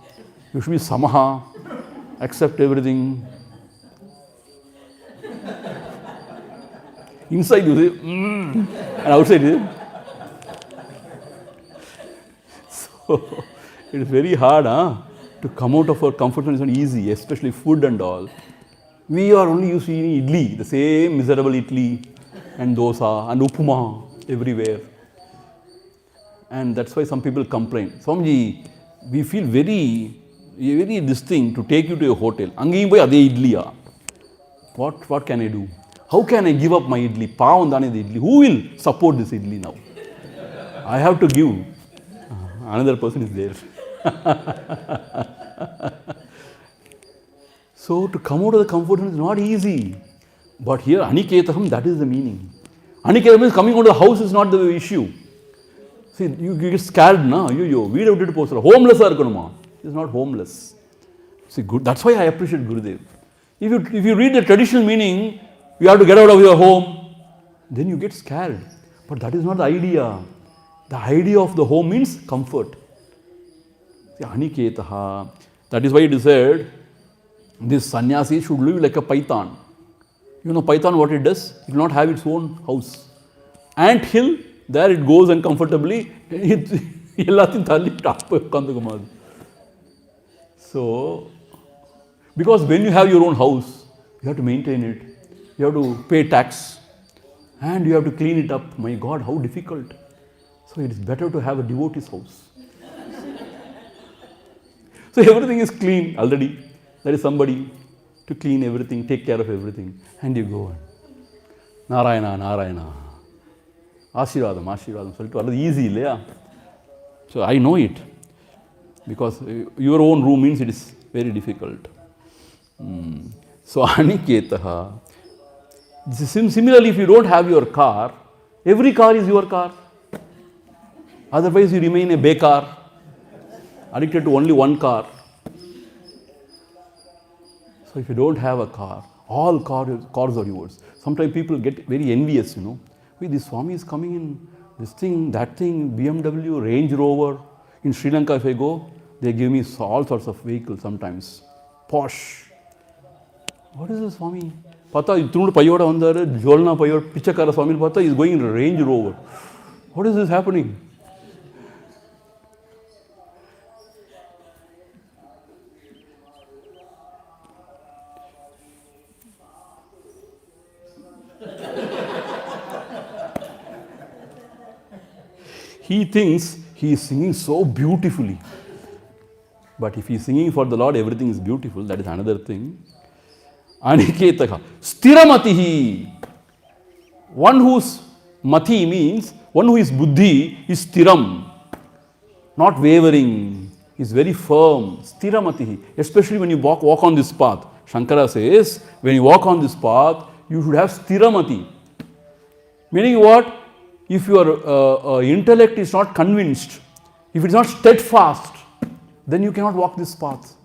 You should be samaha, accept everything. Inside you say, and outside you say. So, it is very hard to come out of our comfort zone. It's not easy, especially food and all. We are only used to eating idli, the same miserable idli and dosa and upma everywhere. And that's why some people complain. Swamiji, we feel very this thing to take you to a hotel. Angiyum poi ade idliya. What can I do? How can I give up my idli? Pavam dane the idli. Who will support this idli now? I have to give. Another person is there. So to come out of the comfort zone is not easy. But here, aniketaham, that is the meaning. Aniketaham is coming out of the house is not the issue. See, you get scared, na? We don't to post. Homeless are kanuma. It's not homeless. See, good. That's why I appreciate Gurudev. If you read the traditional meaning, you have to get out of your home, then you get scared. But that is not the idea. The idea of the home means comfort. See, aniketaha. That is why it is said, this sannyasi should live like a python. Python what it does? It will not have its own house. Ant hill, there it goes and comfortably, so, because when you have your own house, you have to maintain it, you have to pay tax, and you have to clean it up. My God, how difficult. So it is better to have a devotee's house. So everything is clean already. There is somebody to clean everything, take care of everything, and you go on. Narayana, Narayana. Ashirvadam, Ashirvadam. So it was easy, yeah. So I know it. Because your own room means it is very difficult. So aniketaha. Similarly, if you don't have your car, every car is your car. Otherwise, you remain a bekar, addicted to only one car. So if you don't have a car, all cars are yours. Sometimes people get very envious, Wait, this Swami is coming in, this thing, that thing, BMW, Range Rover. In Sri Lanka, if I go, they give me all sorts of vehicles sometimes. Posh. What is this Swami? Pata, Tundu Payoda on the Jolna Payoda, Pichakara Swami Pata is going in a Range Rover. What is this happening? He thinks he is singing so beautifully. But if he is singing for the Lord, everything is beautiful. That is another thing. Aniketaka. Stiramatihi. One whose mati means One who is buddhi is stiram, not wavering, is very firm, stiramatihi, especially when you walk on this path. Shankara says, when you walk on this path, you should have stiramati. Meaning what? If your intellect is not convinced, if it is not steadfast, then you cannot walk this path.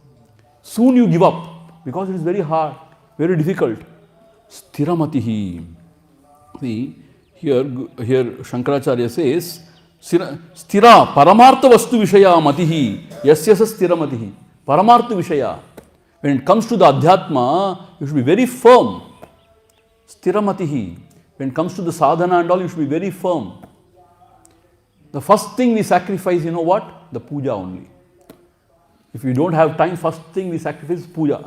Soon you give up because it is very hard, very difficult. Stiramatihi. See, here Shankaracharya says, Stira paramartha vastu vishaya matihi yasyasa stiramatihi. Paramartha vishaya. When it comes to the adhyatma, you should be very firm. Stiramatihi. When it comes to the sadhana and all, you should be very firm. The first thing we sacrifice, you know what? The puja only. If we don't have time, first thing we sacrifice is puja.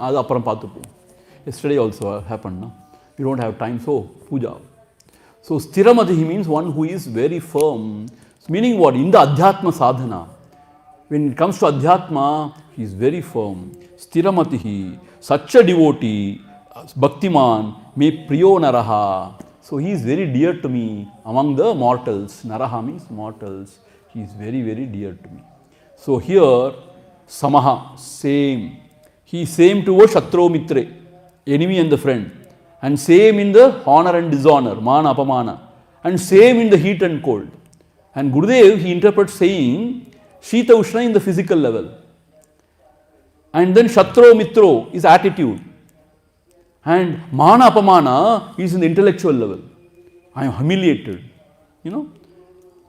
Yesterday also happened. No? We don't have time, so puja. So stiramatihi means one who is very firm. Meaning what? In the adhyatma sadhana. When it comes to adhyatma, he is very firm. Stiramatihi, such a devotee, bhaktiman, me priyo naraha. So he is very dear to me among the mortals. Naraha means mortals. He is very, very dear to me. So here, samaha, same. He is same towards shatro mitre, enemy and the friend. And same in the honor and dishonor, mana apamana. And same in the heat and cold. And Gurudev, he interprets saying, Shita Ushna in the physical level. And then Shatro Mitro is attitude. And Mana Apamana is in the intellectual level. I am humiliated. You know.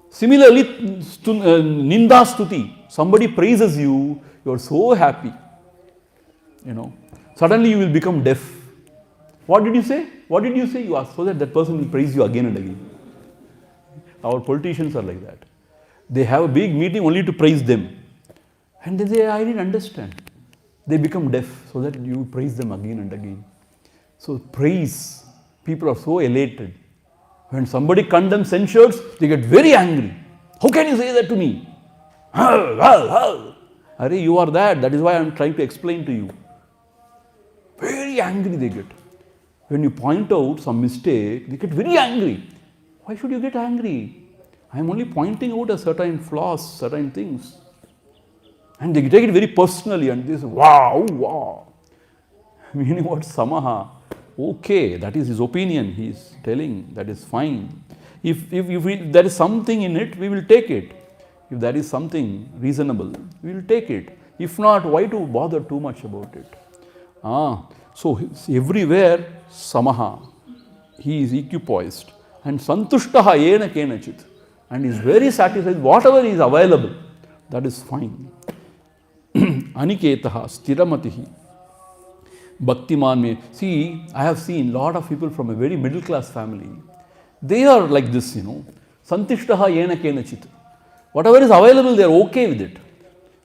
Similarly, Ninda Stuti. Somebody praises you, you are so happy. You know. Suddenly you will become deaf. What did you say? What did you say? You ask so that person will praise you again and again. Our politicians are like that. They have a big meeting only to praise them. And they say, I didn't understand. They become deaf so that you praise them again and again. So praise, people are so elated. When somebody condemns, censures, they get very angry. How can you say that to me? Are you are that. That is why I am trying to explain to you. Very angry they get. When you point out some mistake, they get very angry. Why should you get angry? I am only pointing out a certain flaws, certain things. And they take it very personally and they say, wow, wow. Meaning what? Samaha. Okay, that is his opinion. He is telling that is fine. If there is something in it, we will take it. If there is something reasonable, we will take it. If not, why to bother too much about it? So everywhere, samaha. He is equipoised. And santushtaha yena kenachit. And is very satisfied. Whatever is available, that is fine. Aniketaha stiramatihi. Bhaktiman me. See, I have seen lot of people from a very middle class family. They are like this, you know. Santushtaha yena kenachit. Whatever is available, they are okay with it.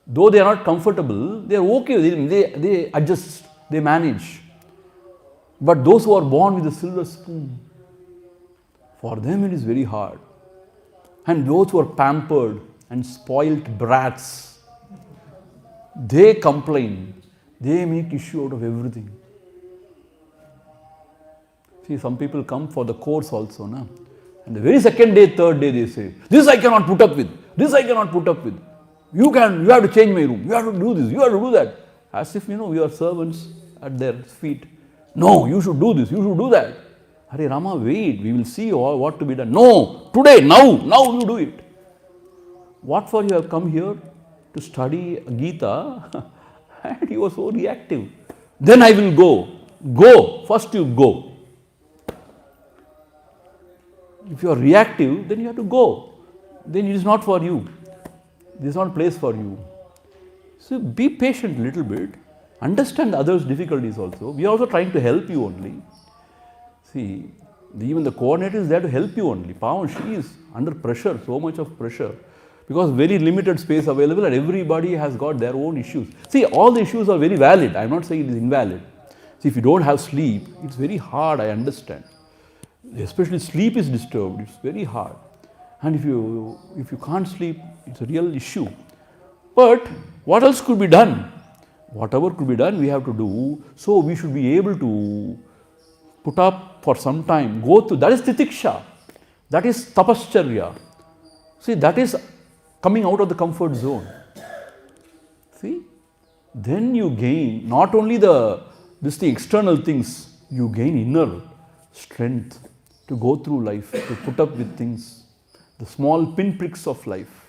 Though they are not comfortable, they are okay with it. They adjust, they manage. But those who are born with a silver spoon, for them it is very hard. And those who are pampered and spoilt brats, they complain. They make issue out of everything. See, some people come for the course also, na? And the very second day, third day, they say, this I cannot put up with. This I cannot put up with. You have to change my room. You have to do this. You have to do that. As if, we are servants at their feet. No, you should do this. You should do that. Hare Rama, wait. We will see what to be done. No, today, now you do it. What for you have come here to study Gita? And you are so reactive. Then I will go. Go. First you go. If you are reactive, then you have to go. Then it is not for you. This is not a place for you. So be patient a little bit. Understand others' difficulties also. We are also trying to help you only. See, even the coordinator is there to help you only. Pawan, she is under pressure, so much of pressure. Because very limited space available and everybody has got their own issues. See, all the issues are very valid. I am not saying it is invalid. See, if you don't have sleep, it's very hard, I understand. Especially sleep is disturbed, it's very hard. And if you can't sleep, it's a real issue. But what else could be done? Whatever could be done, we have to do. So we should be able to put up for some time, go through. That is titiksha. That is tapascharya. See, that is coming out of the comfort zone. See, then you gain not only the external things, you gain inner strength to go through life, to put up with things, the small pinpricks of life.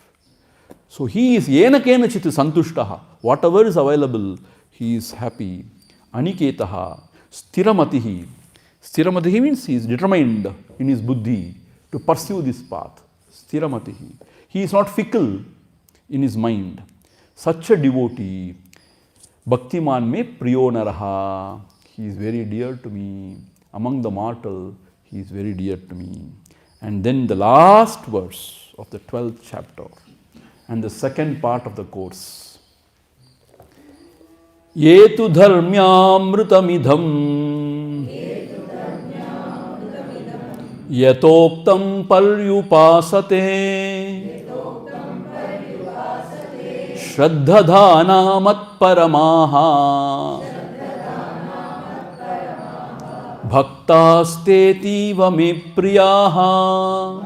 So he is yena kenachit santushtaha. Whatever is available, he is happy. Aniketaha, stiramatihi. Stiramatihi means he is determined in his buddhi to pursue this path. Stiramatihi. He is not fickle in his mind. Such a devotee, Bhaktiman me priyo naraha. He is very dear to me. Among the mortal, he is very dear to me. And then the last verse of the 12th chapter and the second part of the course. Yetu dharmyamrutamidham yatoktam paryupasate Shraddhadhana matparamaha Bhaktastetiva me priyaha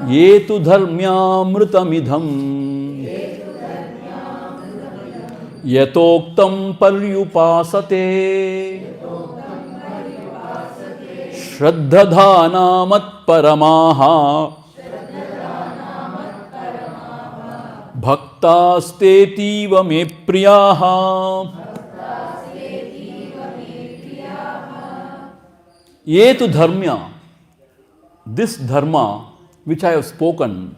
Yetu dharmyamrutamidham Yatoktam paryupasate Shraddhadhana matparamaha Bhaktastetiva me priyaha Yetu dharmya, this dharma which I have spoken,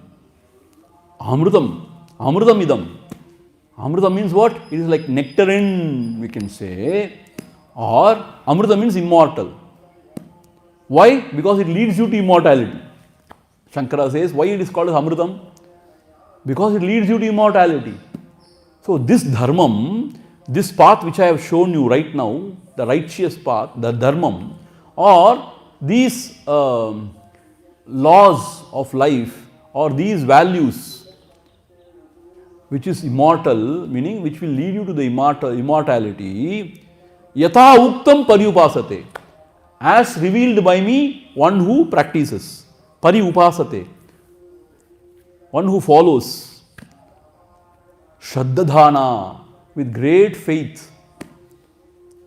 amrutam, amrutamidam. Amrutam means what? It is like nectarine, we can say, or amruta means immortal. Why? Because it leads you to immortality. Shankara says, why it is called as amrutam? Because it leads you to immortality. So this dharmam, this path which I have shown you right now, the righteous path, the dharmam, or these laws of life, or these values, which is immortal, meaning which will lead you to the immortality, yatha uktam paryupasate, as revealed by me, one who practices, paryupasate, one who follows, shraddhadhana, with great faith,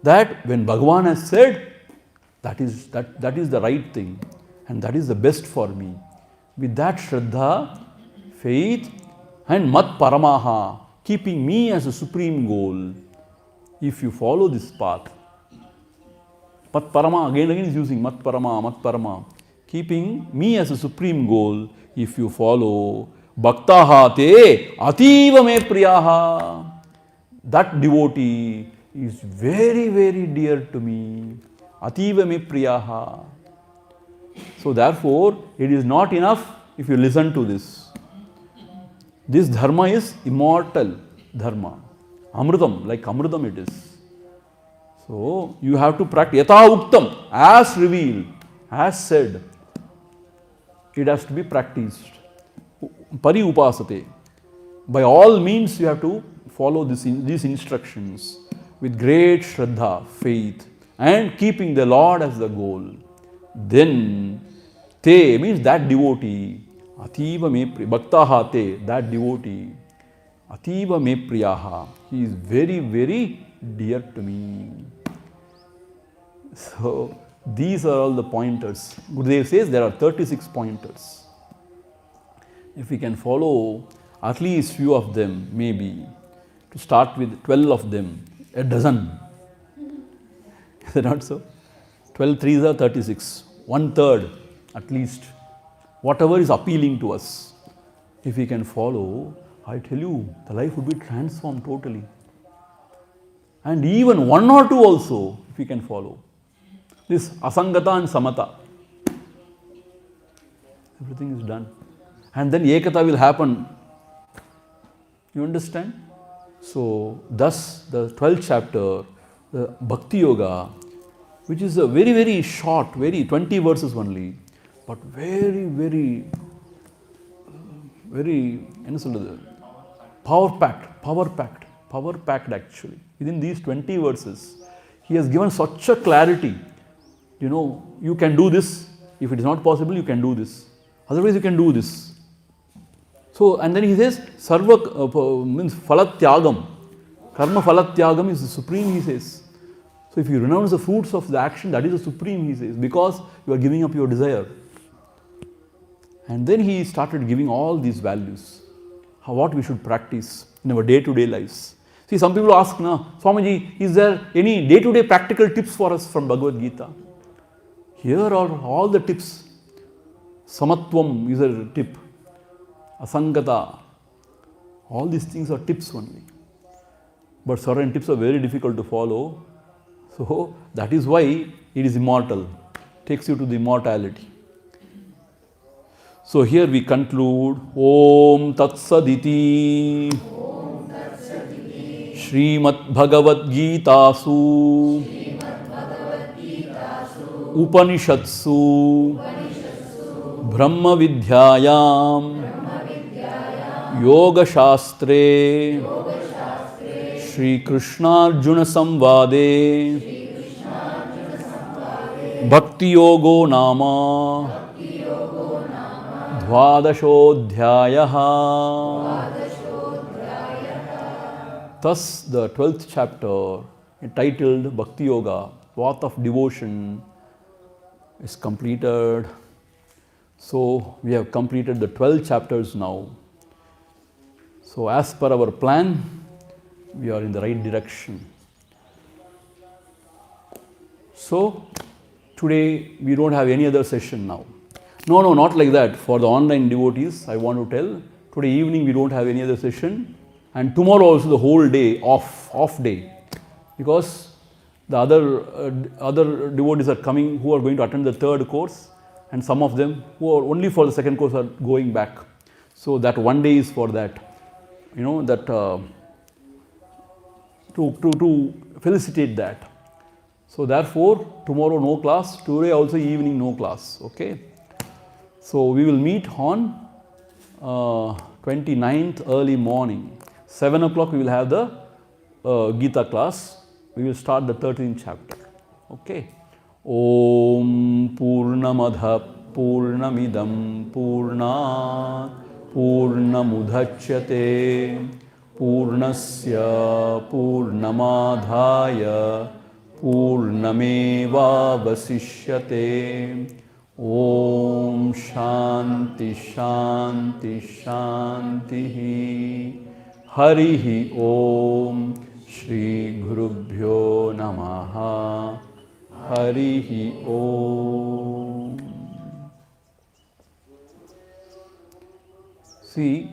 that when Bhagavan has said, that is the right thing and that is the best for me. With that shraddha, faith and mat paramaha, keeping me as a supreme goal. If you follow this path, mat parama, again is using mat parama, keeping me as a supreme goal, if you follow, bhaktaha te ativa me priyaha, that devotee is very, very dear to me. Ativa me priyaha. So therefore, it is not enough if you listen to this. This dharma is immortal dharma. Amrutam, like amrutam it is. So you have to practice. Yatha uktam, as revealed, as said, it has to be practiced. Pari upasate. By all means you have to follow these instructions with great shraddha, faith, and keeping the Lord as the goal. Then te means that devotee, ativa me bhaktaha te, that devotee, ativa me priyaha, he is very, very dear to me. So these are all the pointers. Gurudev says there are 36 pointers. If we can follow at least few of them, maybe to start with 12 of them, a dozen. Is it not so? 12 threes are 36, 1/3 at least. Whatever is appealing to us, if we can follow, I tell you, the life would be transformed totally. And even 1 or 2 also, if we can follow. This asangata and samata, everything is done. And then ekata will happen. You understand? So, thus the 12th chapter, the Bhakti Yoga, which is a very, very short, very 20 verses only, but very, very, very, power packed actually. Within these 20 verses, he has given such a clarity. You know, you can do this, If it is not possible, you can do this. Otherwise, you can do this. So, and then he says, Sarva means Phalatyagam. Karma Phalatyagam is the supreme, he says. So, if you renounce the fruits of the action, that is the supreme, he says, because you are giving up your desire. And then he started giving all these values, what we should practice in our day-to-day lives. See, some people ask, Swamiji, is there any day-to-day practical tips for us from Bhagavad Gita? Here are all the tips. Samatvam is a tip. Asangata. All these things are tips only. But certain tips are very difficult to follow. So, that is why it is immortal. Takes you to the immortality. So, here we conclude. Om Tat Saditi Srimad Bhagavad Gita Su Upanishatsu Brahma Vidyayam Yoga Shastre Sri Krishna Arjuna Samvade Bhakti Yogo Nama Dvadashodhyayaha. Thus, the 12th chapter, entitled Bhakti Yoga, Path of Devotion, is completed. So, we have completed the 12 chapters now. So, as per our plan, we are in the right direction. So, today we don't have any other session now. No, not like that. For the online devotees, I want to tell, today evening we don't have any other session, and tomorrow also the whole day, off day, because the other devotees are coming who are going to attend the third course, and some of them who are only for the second course are going back. So that one day is for that, to felicitate that. So therefore, tomorrow no class, today also evening no class, okay. So we will meet on 29th early morning. 7 o'clock we will have the Gita class. We will start the 13th chapter. Okay. Om Purnamadha Purnamidam Purnat Purnamudhachyate Purnasya Purnamadhaya Purnameva Vasishyate. Om Shanti Shanti Shanti Harihi Om Shri Gurubhyo Namaha Harihi Om. See,